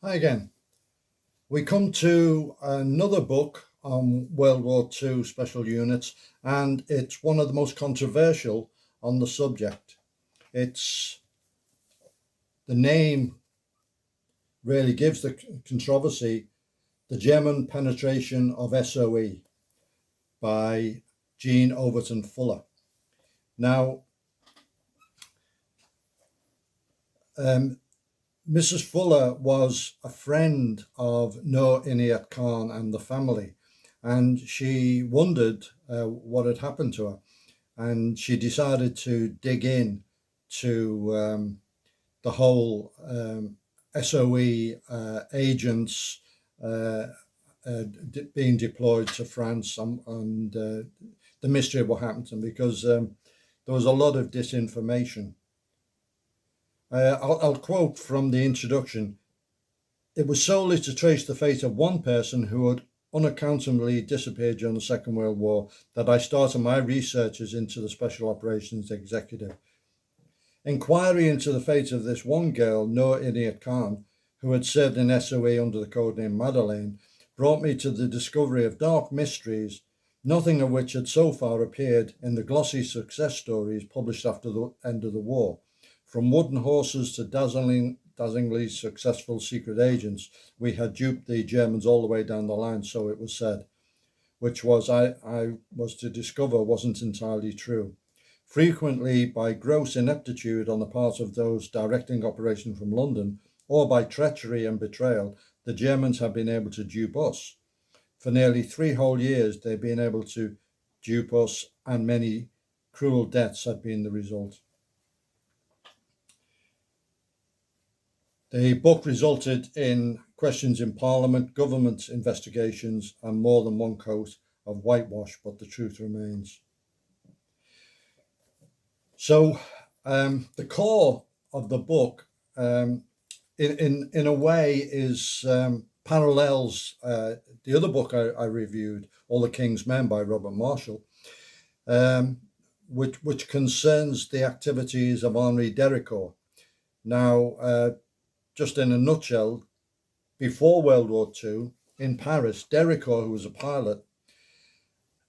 Hi again. We come to another book on World War II special units, and it's one of the most controversial on the subject. It's the name really gives the controversy, The German Penetration of SOE by Jean Overton Fuller. Now, Mrs. Fuller was a friend of Noor Inayat Khan and the family, and she wondered what had happened to her, and she decided to dig in to the whole SOE agents being deployed to France and the mystery of what happened to them, because there was a lot of disinformation. I'll quote from the introduction. It was solely to trace the fate of one person who had unaccountably disappeared during the Second World War that I started my researches into the Special Operations Executive. Inquiry into the fate of this one girl, Noor Inayat Khan, who had served in SOE under the codename Madeleine, brought me to the discovery of dark mysteries, nothing of which had so far appeared in the glossy success stories published after the end of the war. From wooden horses to dazzlingly successful secret agents, we had duped the Germans all the way down the line, so it was said, which was I was to discover wasn't entirely true. Frequently by gross ineptitude on the part of those directing operations from London, or by treachery and betrayal, the Germans have been able to dupe us. For nearly 3 whole years, they've been able to dupe us, and many cruel deaths have been the result. The book resulted in questions in Parliament, government investigations, and more than one coat of whitewash, but the truth remains. So the core of the book, in a way, is parallels the other book I reviewed, All the King's Men by Robert Marshall, which concerns the activities of Henri Dericourt. Now, just in a nutshell, before World War II, in Paris, Dericourt, who was a pilot,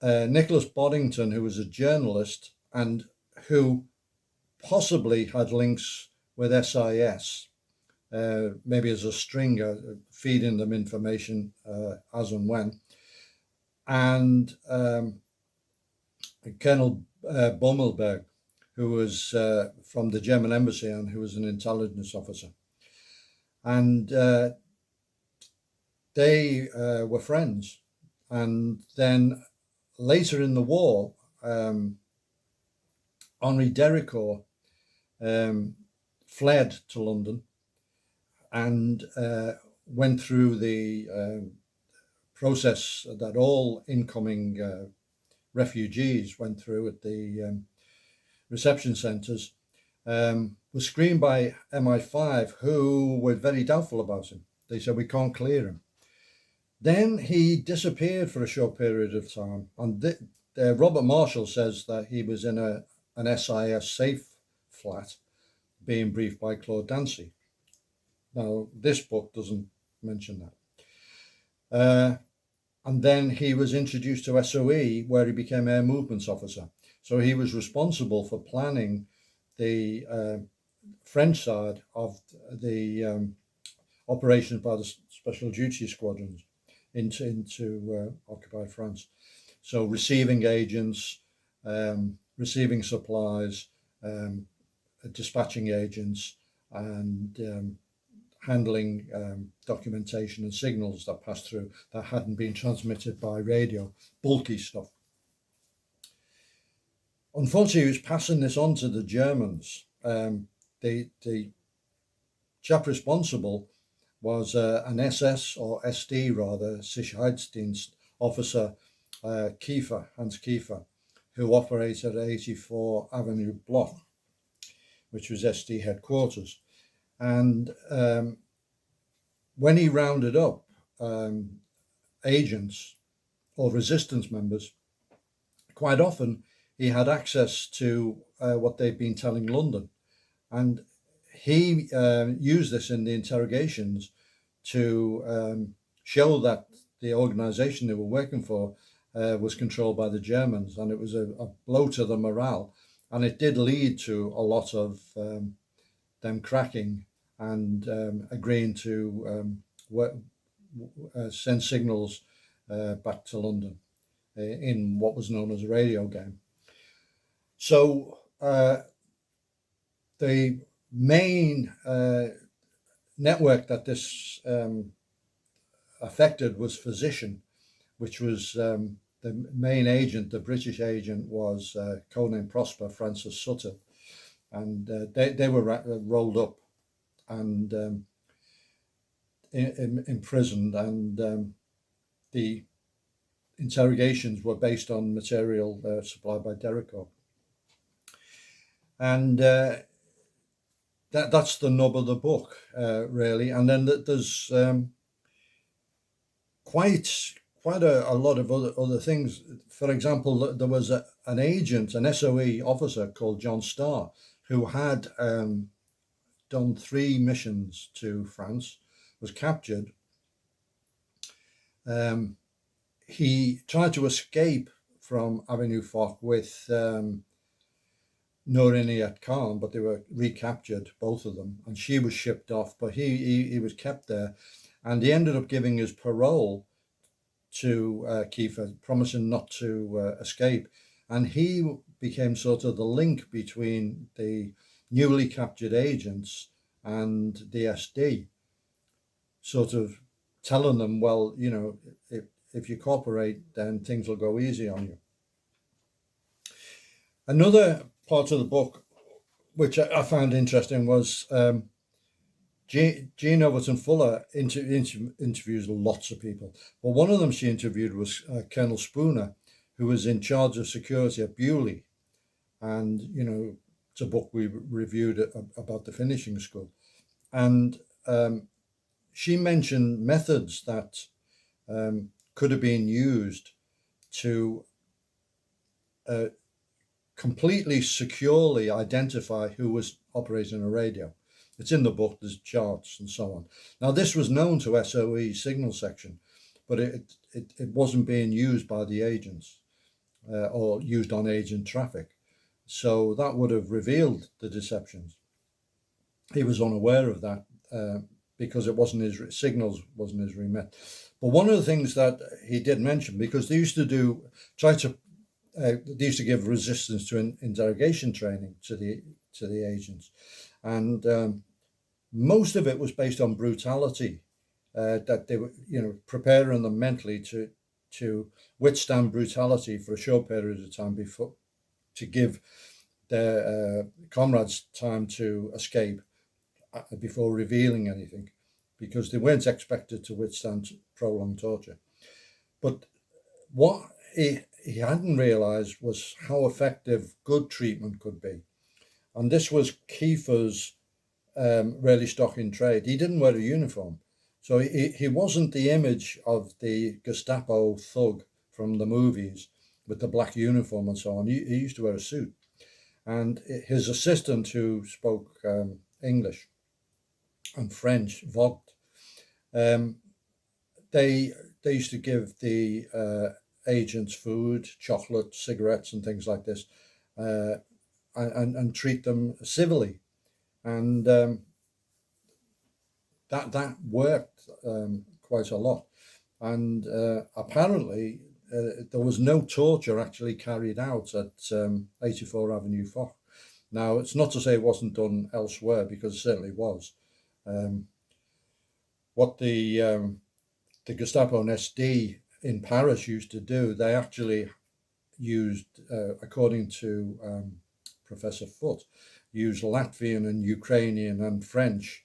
Nicholas Boddington, who was a journalist and who possibly had links with SIS, maybe as a stringer, feeding them information as and when, and Colonel Bommelberg, who was from the German embassy and who was an intelligence officer. And they were friends. And then later in the war, Henri Dericourt fled to London and went through the process that all incoming refugees went through at the reception centres, was screened by MI5, who were very doubtful about him. They said, we can't clear him. Then he disappeared for a short period of time. And Robert Marshall says that he was in an SIS safe flat being briefed by Claude Dancy. Now, this book doesn't mention that. And then he was introduced to SOE, where he became Air Movements Officer. So he was responsible for planning the French side of the operations by the Special Duty Squadrons into occupied France. So receiving agents, receiving supplies, dispatching agents, and handling documentation and signals that passed through that hadn't been transmitted by radio, bulky stuff. Unfortunately, he was passing this on to the Germans. The chap responsible was an SS or SD rather, Sicherheitsdienst officer, Kiefer, Hans Kiefer, who operated at 84 Avenue Bloch, which was SD headquarters. And when he rounded up agents or resistance members, quite often he had access to what they'd been telling London. And he used this in the interrogations to show that the organization they were working for was controlled by the Germans, and it was a blow to the morale. And it did lead to a lot of them cracking and agreeing to send signals back to London in what was known as a radio game. So the main network that this affected was Physician, which was the main agent. The British agent was codenamed Prosper Francis Sutter, and they were rolled up and imprisoned, and the interrogations were based on material supplied by Derrico. And that's the nub of the book, really. And then there's quite a lot of other things. For example, there was an agent, an SOE officer called John Starr, who had done 3 missions to France, was captured. He tried to escape from Avenue Foch with Noor Inayat Khan, but they were recaptured, both of them, and she was shipped off, but he was kept there, and he ended up giving his parole to Kiefer, promising not to escape, and he became sort of the link between the newly captured agents and the SD, sort of telling them, well, you know, if you cooperate, then things will go easy on you. Another part of the book which I found interesting was Jean Overton Fuller interviews lots of people. Well, one of them she interviewed was Colonel Spooner, who was in charge of security at Bewley. And, you know, it's a book we reviewed about the finishing school. And she mentioned methods that could have been used to completely securely identify who was operating a radio. It's in the book, there's charts and so on. Now, this was known to SOE signal section, but it wasn't being used by the agents or used on agent traffic. So that would have revealed the deceptions. He was unaware of that because it wasn't his signals, wasn't his remit. But one of the things that he did mention, because they used to they used to give resistance to interrogation training to the agents, and most of it was based on brutality, that they were, you know, preparing them mentally to withstand brutality for a short period of time before to give their comrades time to escape before revealing anything, because they weren't expected to withstand prolonged torture. But what he hadn't realized was how effective good treatment could be. And this was Kiefer's really stock in trade. He didn't wear a uniform. So he wasn't the image of the Gestapo thug from the movies with the black uniform and so on. He used to wear a suit. And his assistant, who spoke English and French, Vogt, they used to give the agents food, chocolate, cigarettes and things like this, and treat them civilly. And that worked quite a lot. And apparently there was no torture actually carried out at 84 Avenue Foch. Now, it's not to say it wasn't done elsewhere, because it certainly was. What the Gestapo and SD in Paris used to do, they actually used, according to Professor Foote, used Latvian and Ukrainian and French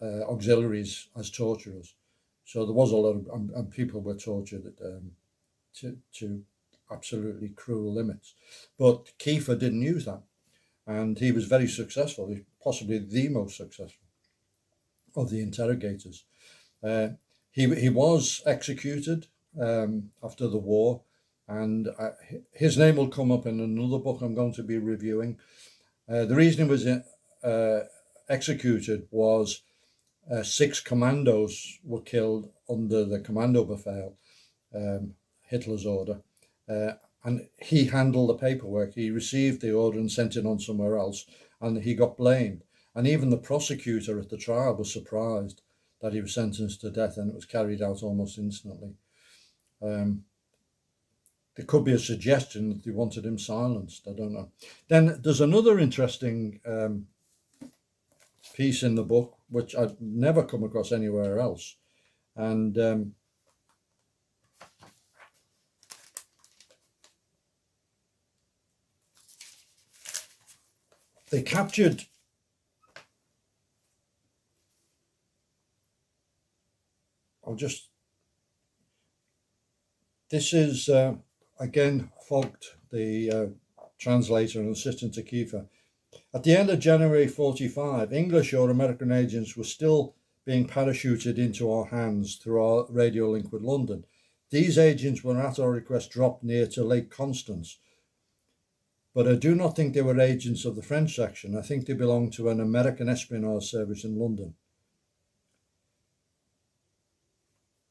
auxiliaries as torturers. So there was a lot of, and people were tortured to absolutely cruel limits. But Kiefer didn't use that, and he was very successful, possibly the most successful of the interrogators. He was executed after the war, and his name will come up in another book I'm going to be reviewing. The reason he was executed was 6 commandos were killed under the commando befehl, Hitler's order. And he handled the paperwork. He received the order and sent it on somewhere else, and he got blamed. And even the prosecutor at the trial was surprised that he was sentenced to death, and it was carried out almost instantly. There could be a suggestion that they wanted him silenced. I don't know. Then there's another interesting piece in the book, which I've never come across anywhere else. And they captured this is again Vogt, the translator and assistant to Kiefer. At the end of January 45, English or American agents were still being parachuted into our hands through our radio link with London. These agents were at our request dropped near to Lake Constance, but I do not think they were agents of the French section. I think they belonged to an American espionage service in London.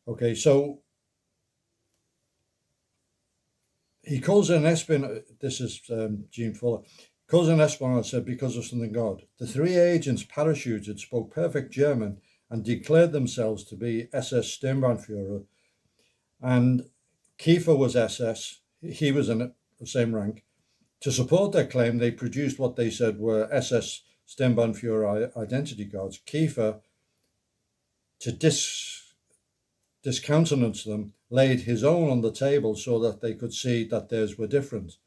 Okay, so he calls an espionage, this is Gene Fuller, calls an espionage said because of something odd. The 3 agents parachuted spoke perfect German and declared themselves to be SS Sturmbannführer, and Kiefer was SS, he was in the same rank. To support their claim, they produced what they said were SS Sturmbannführer identity cards. Kiefer, to discountenance them, laid his own on the table so that they could see that theirs were different.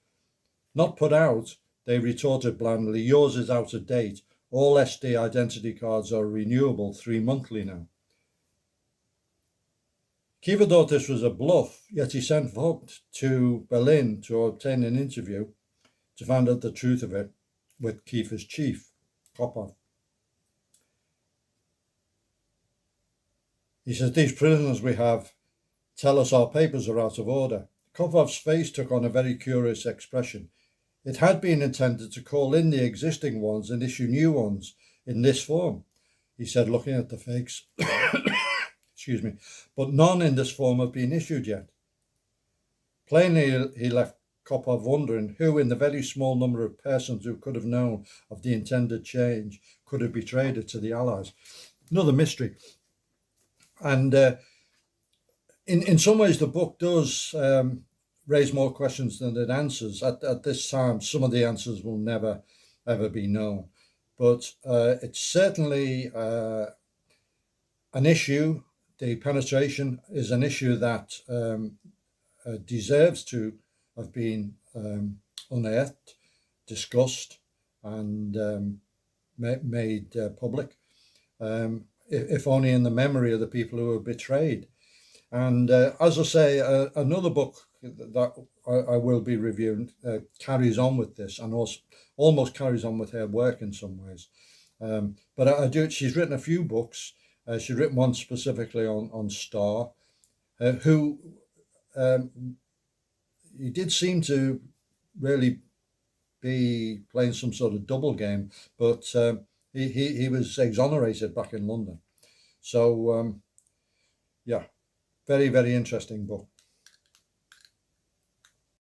Not put out, they retorted blandly, yours is out of date. All SD identity cards are renewable 3 monthly now. Kiefer thought this was a bluff, yet he sent Vogt to Berlin to obtain an interview to find out the truth of it with Kiefer's chief, Kopov. He says, these prisoners we have tell us our papers are out of order. Kopov's face took on a very curious expression. It had been intended to call in the existing ones and issue new ones in this form, he said, looking at the fakes. Excuse me. But none in this form have been issued yet. Plainly, he left Kopov wondering who, in the very small number of persons who could have known of the intended change, could have betrayed it to the Allies. Another mystery. And in some ways, the book does raise more questions than it answers. At this time, some of the answers will never, ever be known. But it's certainly an issue. The penetration is an issue that deserves to have been unearthed, discussed, and made public, if only in the memory of the people who were betrayed. And as I say, another book that I will be reviewing carries on with this, and also almost carries on with her work in some ways. But she's written a few books. She's written one specifically on Starr, who he did seem to really be playing some sort of double game, but he was exonerated back in London. So yeah, very, very interesting book.